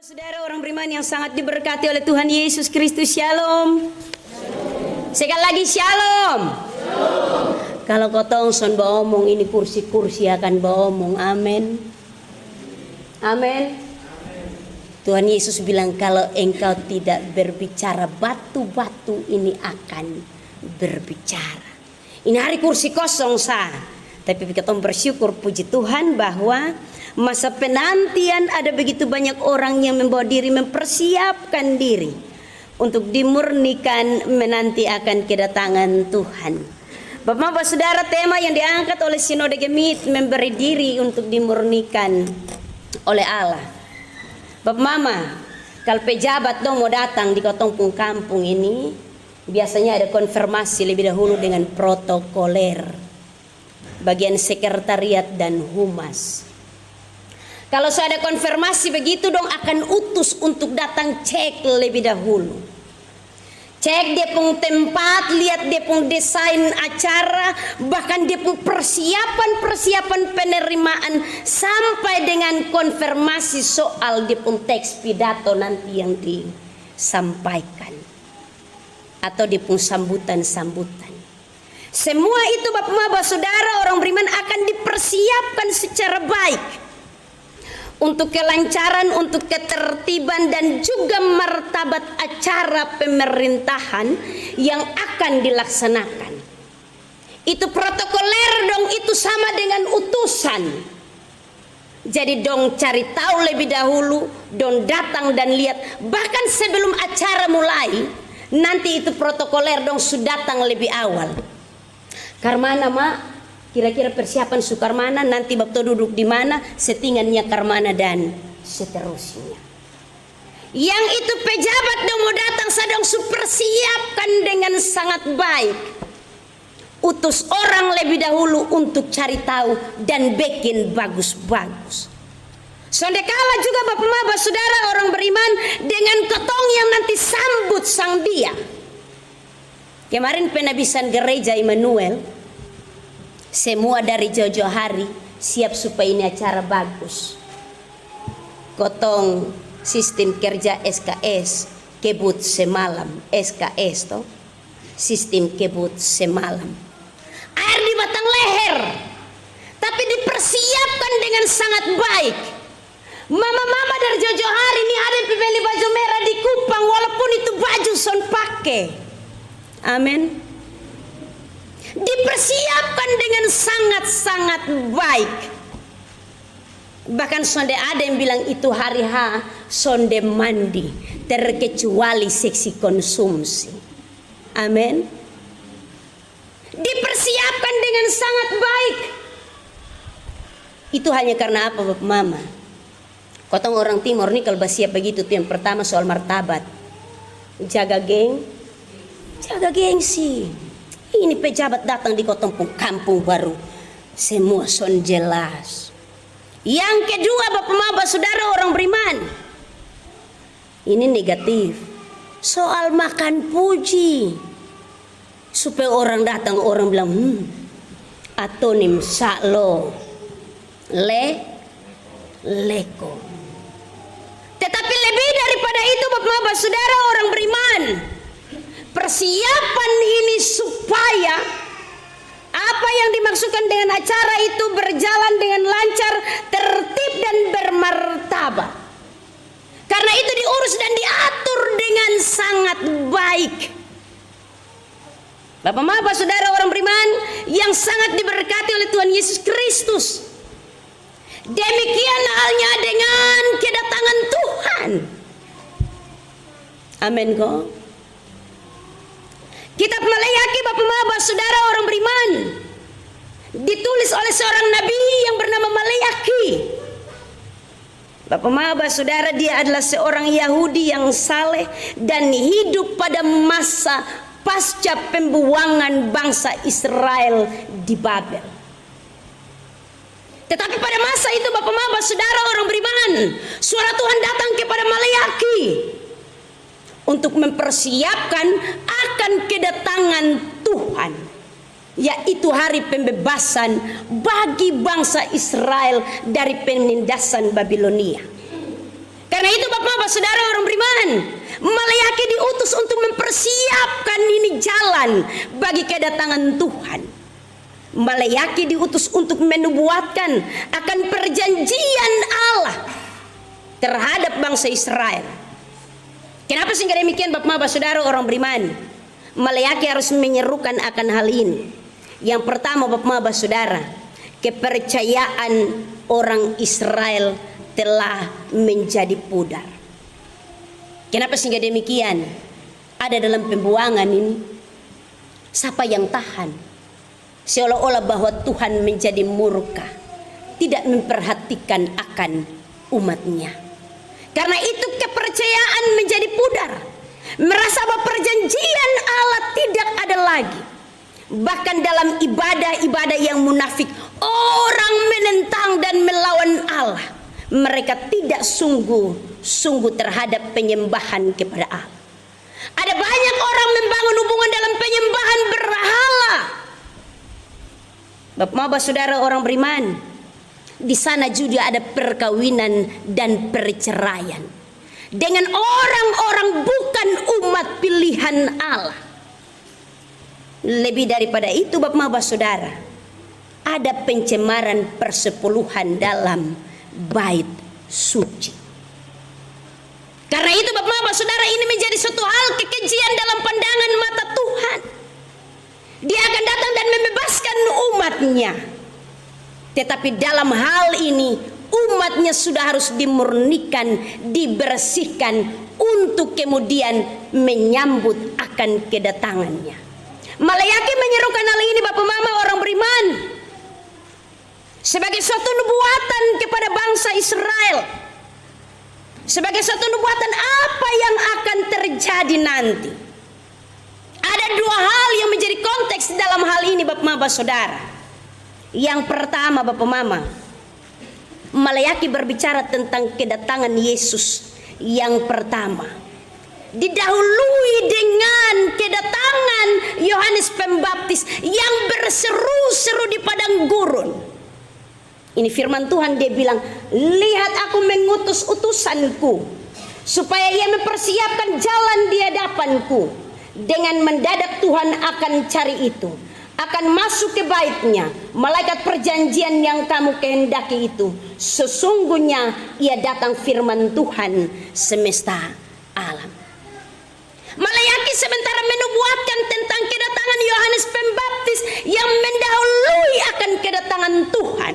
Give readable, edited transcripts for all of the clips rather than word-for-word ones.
Saudara orang beriman yang sangat diberkati oleh Tuhan Yesus Kristus, shalom. Sekali lagi shalom. Kalau kotong son baomong ini kursi-kursi akan baomong, amin. Amin. Tuhan Yesus bilang kalau engkau tidak berbicara, batu-batu ini akan berbicara. Ini hari kursi kosong sah. Tapi kita bersyukur, puji Tuhan bahwa masa penantian ada begitu banyak orang yang membawa diri, mempersiapkan diri untuk dimurnikan menanti akan kedatangan Tuhan. Bapak-bapak saudara, tema yang diangkat oleh Sinode Gemit memberi diri untuk dimurnikan oleh Allah. Bapak mama, kalau pejabat dong mau datang di kotong pung kampung ini, biasanya ada konfirmasi lebih dahulu dengan protokoler, bagian sekretariat dan humas. Kalau sudah ada konfirmasi begitu dong akan utus untuk datang cek lebih dahulu. Cek dia pun tempat, lihat dia pun desain acara, bahkan dia pun persiapan penerimaan sampai dengan konfirmasi soal dia pun teks pidato nanti yang disampaikan atau dia pun sambutan-sambutan. Semua itu bapak-bapak saudara orang beriman akan dipersiapkan secara baik untuk kelancaran, untuk ketertiban dan juga martabat acara pemerintahan yang akan dilaksanakan. Itu protokoler dong, itu sama dengan utusan. Jadi dong cari tahu lebih dahulu, dong datang dan lihat. Bahkan sebelum acara mulai, nanti itu protokoler dong sudah datang lebih awal. Karmana mak, kira-kira persiapan Sukarmana nanti waktu duduk di mana, settingannya Karmana dan seterusnya. Yang itu pejabat dong mau datang sedang persiapkan dengan sangat baik. Utus orang lebih dahulu untuk cari tahu dan bikin bagus-bagus. Sondekala juga bapak-bapak saudara orang beriman dengan ketong yang nanti sambut sang dia. Kemarin penabisan gereja Immanuel, semua dari jauh-jauh hari siap supaya ini acara bagus. Kotong sistem kerja SKS kebut semalam, SKS toh sistem kebut semalam. Air di batang leher, tapi dipersiapkan dengan sangat baik. Mama-mama dari jauh-jauh hari ini ada yang beli baju merah di Kupang, walaupun itu baju son pakai. Amin. Dipersiapkan dengan sangat-sangat baik. Bahkan sonde ada yang bilang itu hari H sonde mandi, terkecuali seksi konsumsi. Amin. Dipersiapkan dengan sangat baik. Itu hanya karena apa Bapak Mama? Kotong orang timur nih kalau siap begitu tuh yang pertama soal martabat. Jaga gengsi. Ini pejabat datang di kotong kampung baru, semua son jelas. Yang kedua bapak-bapak saudara orang beriman, ini negatif, soal makan puji, supaya orang datang orang bilang atonim saklo leko. Tetapi lebih daripada itu bapak-bapak saudara orang beriman, persiapan ini supaya apa yang dimaksudkan dengan acara itu berjalan dengan lancar, tertib dan bermartabat. Karena itu diurus dan diatur dengan sangat baik. Bapak-bapak saudara orang beriman yang sangat diberkati oleh Tuhan Yesus Kristus. Demikian halnya dengan kedatangan Tuhan. Amin kok. Kitab Maleakhi bapak-bapak saudara orang beriman ditulis oleh seorang nabi yang bernama Maleakhi. Bapak-bapak saudara, dia adalah seorang Yahudi yang saleh dan hidup pada masa pasca pembuangan bangsa Israel di Babel. Tetapi pada masa itu bapak-bapak saudara orang beriman, suara Tuhan datang kepada Maleakhi untuk mempersiapkan akan kedatangan Tuhan, yaitu hari pembebasan bagi bangsa Israel dari penindasan Babilonia. Karena Karena itu Bapak Saudara orang beriman, Maleakhi diutus untuk mempersiapkan ini jalan bagi kedatangan Tuhan. Maleakhi diutus untuk menubuatkan akan perjanjian Allah terhadap bangsa Israel. Kenapa sehingga demikian Bapak Saudara orang beriman? Maleakhi harus menyerukan akan hal ini. Yang pertama Bapak Saudara, kepercayaan orang Israel telah menjadi pudar. Kenapa sehingga demikian? Ada dalam pembuangan ini, siapa yang tahan? Seolah-olah bahwa Tuhan menjadi murka, tidak memperhatikan akan umatnya. Karena itu kepercayaan menjadi pudar. Merasa bahwa perjanjian Allah tidak ada lagi. Bahkan dalam ibadah-ibadah yang munafik, orang menentang dan melawan Allah. Mereka tidak sungguh-sungguh terhadap penyembahan kepada Allah. Ada banyak orang membangun hubungan dalam penyembahan berhala. Bapak saudara orang beriman, di sana juga ada perkawinan dan perceraian dengan orang-orang bukan umat pilihan Allah. Lebih daripada itu Bapak saudara, ada pencemaran persepuluhan dalam bait suci. Karena itu Bapak saudara, ini menjadi suatu hal kekejian dalam pandangan mata Tuhan. Dia akan datang dan membebaskan umatnya. Tetapi dalam hal ini umatnya sudah harus dimurnikan, dibersihkan untuk kemudian menyambut akan kedatangannya. Maleakhi menyerukan hal ini Bapak Mama orang beriman sebagai suatu nubuatan kepada bangsa Israel, sebagai suatu nubuatan apa yang akan terjadi nanti. Ada dua hal yang menjadi konteks dalam hal ini Bapak Mama saudara. Yang pertama Bapak Mama, Maleakhi berbicara tentang kedatangan Yesus yang pertama, didahului dengan kedatangan Yohanes Pembaptis yang berseru-seru di padang gurun. Ini firman Tuhan, dia bilang, lihat aku mengutus utusanku supaya ia mempersiapkan jalan di hadapanku. Dengan mendadak Tuhan akan cari itu, akan masuk ke baitnya. Malaikat perjanjian yang kamu kehendaki itu, sesungguhnya ia datang, firman Tuhan semesta alam. Maleakhi sementara menubuatkan tentang kedatangan Yohanes Pembaptis yang mendahului akan kedatangan Tuhan.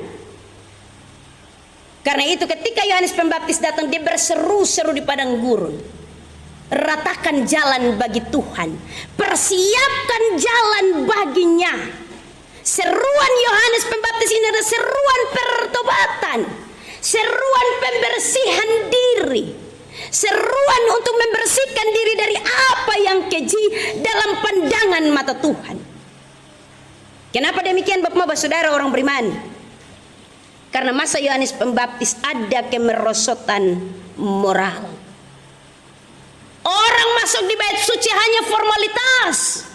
Karena itu ketika Yohanes Pembaptis datang, dia berseru-seru di padang gurun, ratakan jalan bagi Tuhan, persiapkan jalan baginya. Seruan Yohanes Pembaptis ini adalah seruan pertobatan, seruan pembersihan diri, seruan untuk membersihkan diri dari apa yang keji dalam pandangan mata Tuhan. Kenapa demikian Bapak saudara orang beriman? Karena masa Yohanes Pembaptis ada kemerosotan moral. Orang masuk di bait suci hanya formalitas.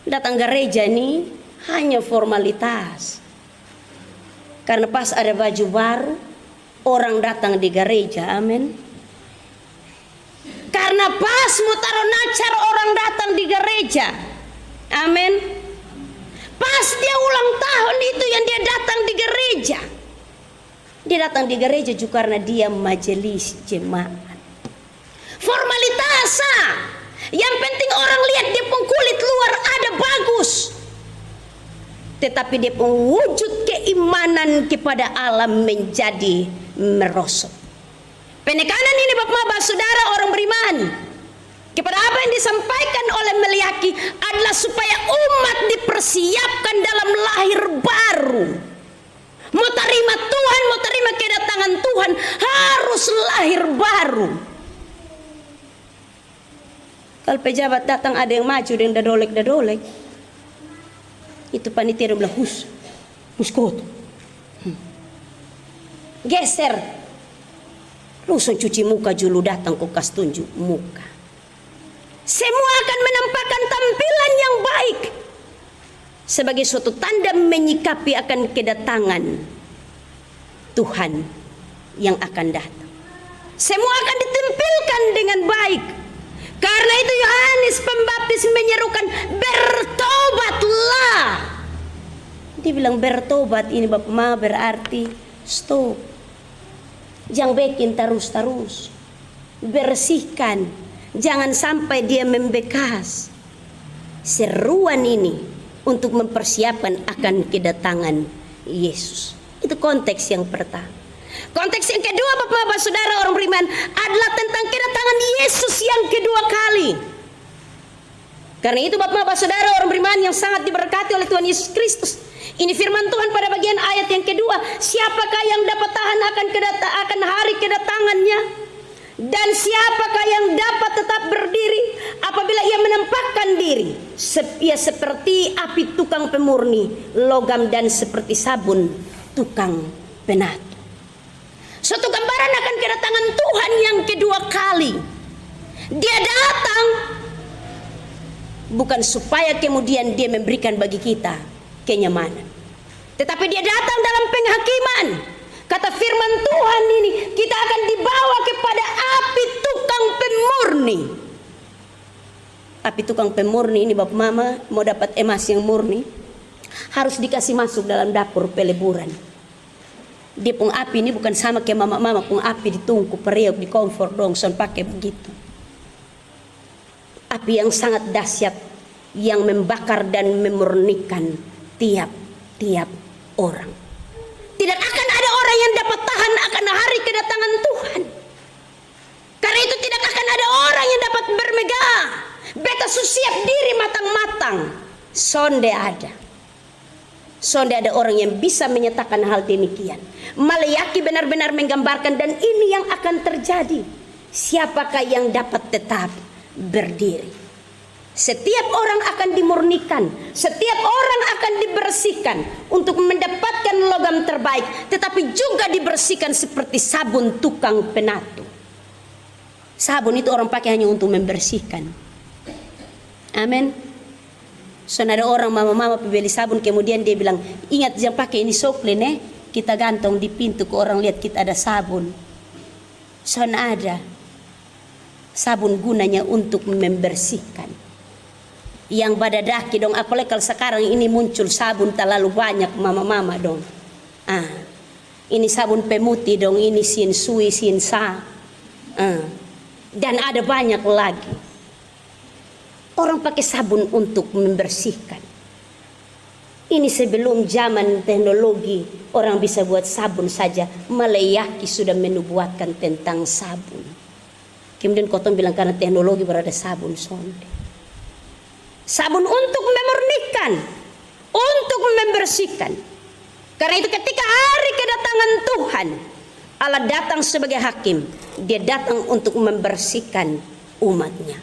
Datang gereja ini hanya formalitas. Karena pas ada baju baru, orang datang di gereja, amin. Karena pas mutaro nacar, orang datang di gereja, amin. Pas dia ulang tahun itu yang dia datang di gereja. Dia datang di gereja juga karena dia majelis jemaat. Formalitas. Yang penting orang lihat dia pun kulit luar ada bagus, tetapi dia pun wujud keimanan kepada Allah menjadi merosot. Penekanan ini Bapak saudara orang beriman kepada apa yang disampaikan oleh Maleakhi adalah supaya umat dipersiapkan dalam lahir baru. Mau terima Tuhan, mau terima kedatangan Tuhan, harus lahir baru. Kalau pejabat datang ada yang maju dan dadolek, itu panitia bilang huskot, geser, langsung cuci muka dulu, datang kau kas tunjuk muka. Semua akan menampakkan tampilan yang baik sebagai suatu tanda menyikapi akan kedatangan Tuhan yang akan datang. Semua akan ditampilkan dengan baik. Karena itu Yohanes Pembaptis menyerukan, bertobatlah. Dia bilang bertobat ini Bapak Mama berarti stop. Jangan bikin terus-terus. Bersihkan. Jangan sampai dia membekas. Seruan ini untuk mempersiapkan akan kedatangan Yesus. Itu konteks yang pertama. Konteks yang kedua Bapak-Bapak Saudara orang beriman adalah tentang kedatangan Yesus yang kedua kali. Karena itu Bapak-Bapak Saudara orang beriman yang sangat diberkati oleh Tuhan Yesus Kristus. Ini firman Tuhan pada bagian ayat yang kedua. Siapakah yang dapat tahan akan hari kedatangannya? Dan siapakah yang dapat tetap berdiri apabila ia menampakkan diri? Ia seperti api tukang pemurni logam dan seperti sabun tukang penat. Suatu gambaran akan kedatangan Tuhan yang kedua kali. Dia datang bukan supaya kemudian dia memberikan bagi kita kenyamanan, tetapi dia datang dalam penghakiman. Kata firman Tuhan ini, kita akan dibawa kepada api tukang pemurni. Api tukang pemurni ini Bapak Mama mau dapat emas yang murni, harus dikasih masuk dalam dapur peleburan. Dia pun api ini bukan sama kayak mama-mama pun api ditungku periuk di kompor dong, son pakai begitu. Api yang sangat dahsyat yang membakar dan memurnikan tiap-tiap orang. Tidak akan ada orang yang dapat tahan akan hari kedatangan Tuhan. Karena itu tidak akan ada orang yang dapat bermegah. Beta siap diri matang-matang. Sonde ada. Sonde ada orang yang bisa menyatakan hal demikian. Maleaki benar-benar menggambarkan dan ini yang akan terjadi. Siapakah yang dapat tetap berdiri? Setiap orang akan dimurnikan, setiap orang akan dibersihkan untuk mendapatkan logam terbaik, tetapi juga dibersihkan seperti sabun tukang penatu. Sabun itu orang pakai hanya untuk membersihkan. Amin. So ada orang mama-mama beli sabun kemudian dia bilang, ingat jangan pakai ini soklen kita gantung di pintu ke orang lihat kita ada sabun. So ada sabun gunanya untuk membersihkan. Yang badadaki dong, apalagi kalau sekarang ini muncul sabun terlalu banyak mama-mama dong. Ini sabun pemutih dong, ini sin sui sin sa. Dan ada banyak lagi. Orang pakai sabun untuk membersihkan. Ini sebelum zaman teknologi orang bisa buat sabun saja. Malayaki sudah menubuatkan tentang sabun. Kemudian kotong bilang karena teknologi berada sabun sonde. Sabun untuk memurnikan, untuk membersihkan. Karena itu ketika hari kedatangan Tuhan, Allah datang sebagai hakim. Dia datang untuk membersihkan umatnya.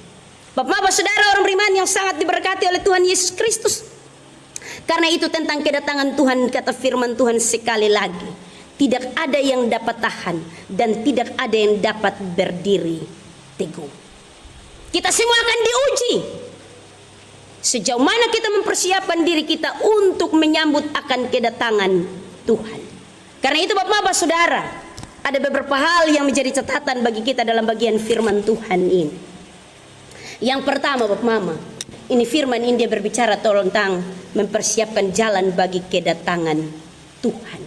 Bapak-bapak saudara orang beriman yang sangat diberkati oleh Tuhan Yesus Kristus. Karena itu tentang kedatangan Tuhan kata firman Tuhan sekali lagi. Tidak ada yang dapat tahan dan tidak ada yang dapat berdiri teguh. Kita semua akan diuji. Sejauh mana kita mempersiapkan diri kita untuk menyambut akan kedatangan Tuhan. Karena itu bapak-bapak saudara, ada beberapa hal yang menjadi catatan bagi kita dalam bagian firman Tuhan ini. Yang pertama bapak mama, ini firman ini dia berbicara tentang mempersiapkan jalan bagi kedatangan Tuhan.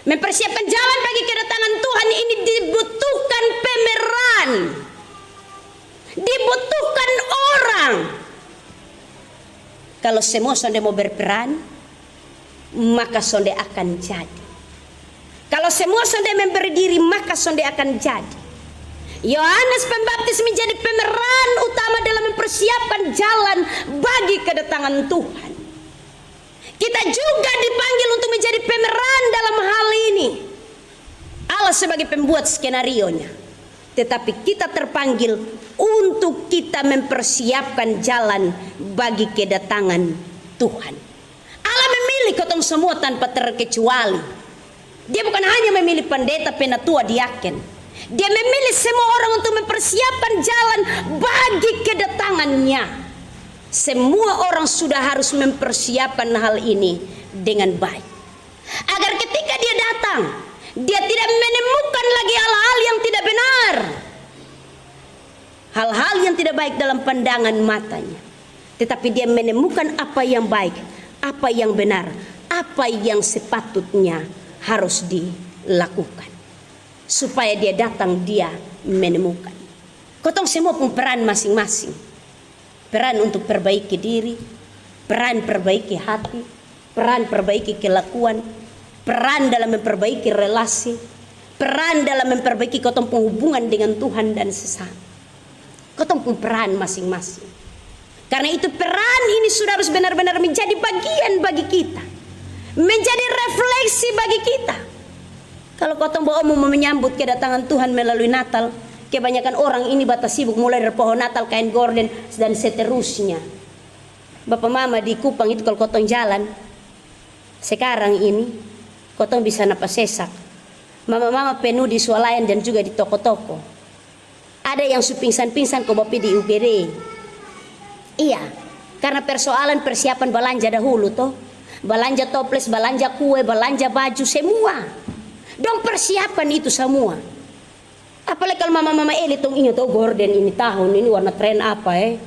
Mempersiapkan jalan bagi kedatangan Tuhan ini dibutuhkan pemeran. Dibutuhkan orang. Kalau semua sonde mau berperan, maka sonde akan jadi. Kalau semua sonde memberi diri, maka sonde akan jadi. Yohanes Pembaptis menjadi pemeran utama dalam mempersiapkan jalan bagi kedatangan Tuhan. Kita juga dipanggil untuk menjadi pemeran dalam hal ini. Allah sebagai pembuat skenarionya. Tetapi kita terpanggil untuk kita mempersiapkan jalan bagi kedatangan Tuhan. Allah memilih kotong semua tanpa terkecuali. Dia bukan hanya memilih pendeta, penatua, diaken. Dia memilih semua orang untuk mempersiapkan jalan bagi kedatangannya. Semua orang sudah harus mempersiapkan hal ini dengan baik. Agar ketika dia datang, Dia tidak menemukan lagi hal-hal yang tidak benar, hal-hal yang tidak baik dalam pandangan matanya, tetapi dia menemukan apa yang baik, apa yang benar, apa yang sepatutnya harus dilakukan, supaya dia datang, dia menemukan. Kotong semua punya peran masing-masing. Peran untuk perbaiki diri, peran perbaiki hati, peran perbaiki kelakuan, peran dalam memperbaiki relasi, peran dalam memperbaiki kotong penghubungan dengan Tuhan dan sesama. Kotong punya peran masing-masing. Karena itu peran ini sudah harus benar-benar menjadi bagian bagi kita, menjadi refleksi bagi kita. Kalau kotong mau menyambut kedatangan Tuhan melalui Natal, kebanyakan orang ini batas sibuk mulai dari pohon Natal, kain gorden, dan seterusnya. Bapak mama di Kupang itu kalau kotong jalan sekarang ini, kotong bisa napas sesak. Mama-mama penuh di swalayan dan juga di toko-toko. Ada yang pingsan-pingsan kok bapi di UGD. Iya, karena persoalan persiapan belanja dahulu toh. Belanja toples, belanja kue, belanja baju, semua. Dong persiapan itu semua. Apalagi kalau mama-mama elit tong ingat, oh gorden ini tahun ini warna tren apa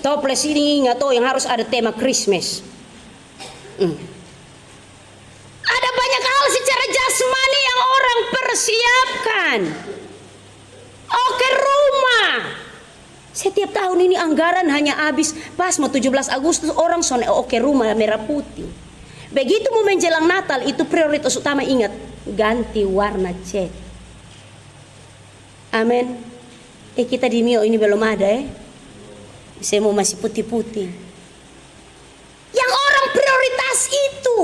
Toples ini ingat, oh yang harus ada tema Christmas. Ada banyak hal secara jasmani yang orang persiapkan. Oke, rumah. Setiap tahun ini anggaran hanya habis pas mau 17 Agustus orang sone oke rumah merah putih. Begitu mau menjelang Natal itu prioritas utama, ingat, ganti warna cat. Amin. Kita di Mio ini belum ada semua masih putih-putih. Yang orang prioritas itu,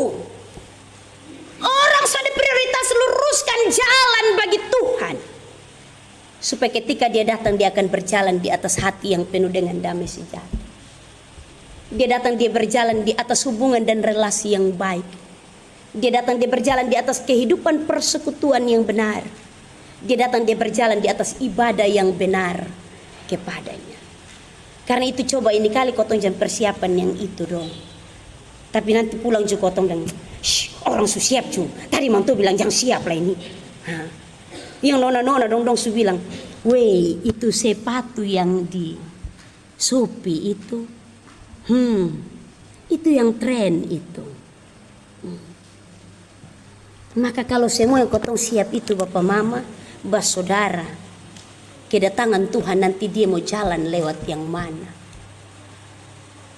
orang sudah prioritas luruskan jalan bagi Tuhan, supaya ketika dia datang dia akan berjalan di atas hati yang penuh dengan damai sejahtera. Dia datang, dia berjalan di atas hubungan dan relasi yang baik. Dia datang, dia berjalan di atas kehidupan persekutuan yang benar. Dia datang, dia berjalan di atas ibadah yang benar kepadanya. Karena itu coba ini kali kotong jangan persiapan yang itu dong. Tapi nanti pulang juga kotong dan orang su siap cu. Tadi mantu bilang jangan siap lah ini. Yang nona-nona dong su bilang, weh itu sepatu yang di Shopee itu. Itu yang tren itu. Maka kalau semua yang kotong siap itu bapak mama, bas saudara, kedatangan Tuhan nanti dia mau jalan lewat yang mana?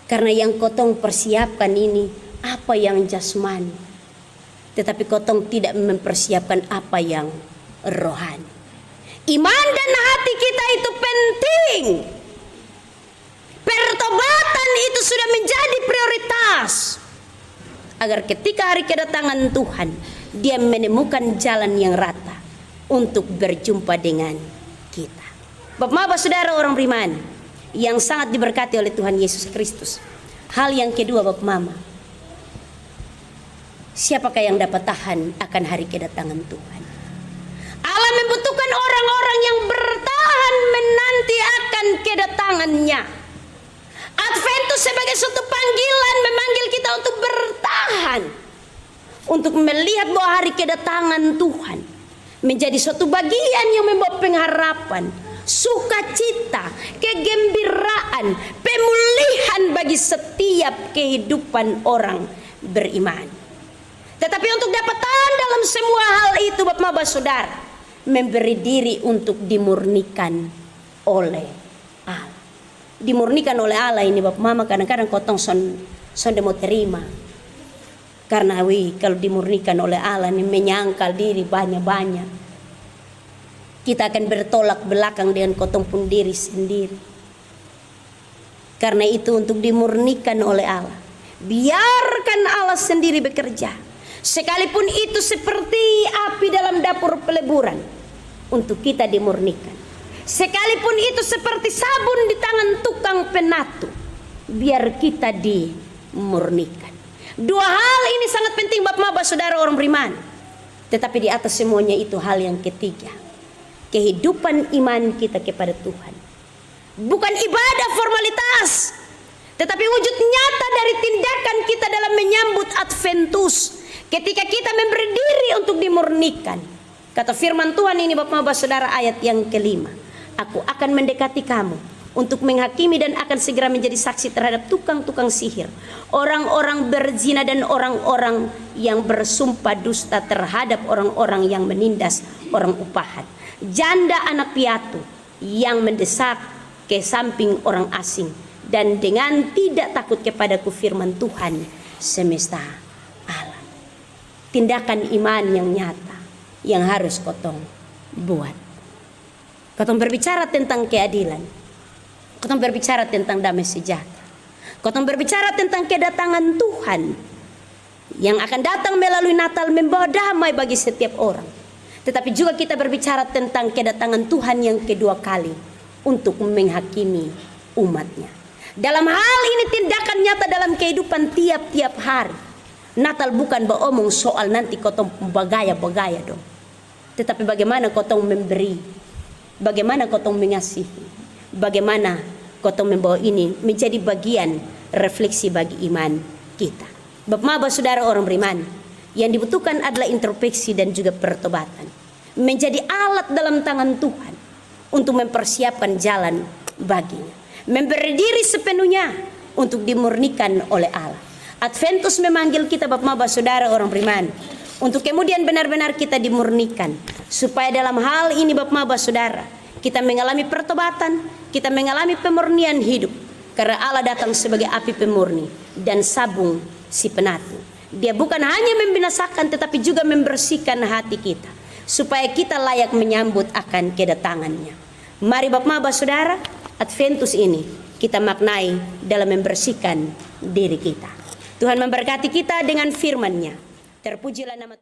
Karena yang kotong persiapkan ini apa yang jasmani, tetapi kotong tidak mempersiapkan apa yang rohani. Iman dan hati kita itu penting. Pertobatan itu sudah menjadi prioritas, agar ketika hari kedatangan Tuhan dia menemukan jalan yang rata untuk berjumpa dengan kita. Bapak saudara orang beriman yang sangat diberkati oleh Tuhan Yesus Kristus. Hal yang kedua Bapak Mama, siapakah yang dapat tahan akan hari kedatangan Tuhan? Allah membutuhkan orang-orang yang bertahan menanti akan kedatangannya. Adventus sebagai suatu panggilan memanggil kita untuk bertahan, untuk melihat bahwa hari kedatangan Tuhan menjadi suatu bagian yang membawa pengharapan, sukacita, kegembiraan, pemulihan bagi setiap kehidupan orang beriman. Tetapi untuk dapat tahan dalam semua hal itu Bapak saudara, memberi diri untuk dimurnikan oleh Allah. Dimurnikan oleh Allah ini Bapak Mama, kadang-kadang kotong son mau terima. Karena kalau dimurnikan oleh Allah ini menyangkal diri banyak-banyak, kita akan bertolak belakang dengan kotong pun diri sendiri. Karena itu untuk dimurnikan oleh Allah, biarkan Allah sendiri bekerja. Sekalipun itu seperti api dalam dapur peleburan, untuk kita dimurnikan. Sekalipun itu seperti sabun di tangan tukang penatu, biar kita dimurnikan. Dua hal ini sangat penting Bapak saudara orang beriman. Tetapi di atas semuanya itu hal yang ketiga, kehidupan iman kita kepada Tuhan. Bukan ibadah formalitas, tetapi wujud nyata dari tindakan kita dalam menyambut Adventus, Ketika kita memberi diri untuk dimurnikan, kata firman Tuhan ini Bapak-Bapak Saudara ayat yang kelima, aku akan mendekati kamu untuk menghakimi dan akan segera menjadi saksi terhadap tukang-tukang sihir, orang-orang berzina dan orang-orang yang bersumpah dusta terhadap orang-orang yang menindas orang upahan, janda anak piatu yang mendesak ke samping orang asing, dan dengan tidak takut kepadaku firman Tuhan semesta alam. Tindakan iman yang nyata yang harus kotong buat. Kotong berbicara tentang keadilan, kotong berbicara tentang damai sejahtera, kotong berbicara tentang kedatangan Tuhan yang akan datang melalui Natal membawa damai bagi setiap orang. Tetapi juga kita berbicara tentang kedatangan Tuhan yang kedua kali untuk menghakimi umatnya. Dalam hal ini tindakan nyata dalam kehidupan tiap-tiap hari. Natal bukan beromong soal nanti kotong bagaya-bagaya dong. Tetapi bagaimana kotong memberi, bagaimana kotong mengasihi, bagaimana kotong membawa ini menjadi bagian refleksi bagi iman kita. Bapak-Bapak Saudara orang beriman, yang dibutuhkan adalah introspeksi dan juga pertobatan. Menjadi alat dalam tangan Tuhan untuk mempersiapkan jalan baginya. Memberi diri sepenuhnya untuk dimurnikan oleh Allah. Adventus memanggil kita Bapak-Bapak Saudara orang beriman untuk kemudian benar-benar kita dimurnikan, supaya dalam hal ini Bapak-Bapak Saudara kita mengalami pertobatan, kita mengalami pemurnian hidup, karena Allah datang sebagai api pemurni dan sabung si penatu. Dia bukan hanya membinasakan tetapi juga membersihkan hati kita supaya kita layak menyambut akan kedatangannya. Mari Bapak-Bapak Saudara, Adventus ini kita maknai dalam membersihkan diri kita. Tuhan memberkati kita dengan firman-Nya. Terpujilah nama Tuhan.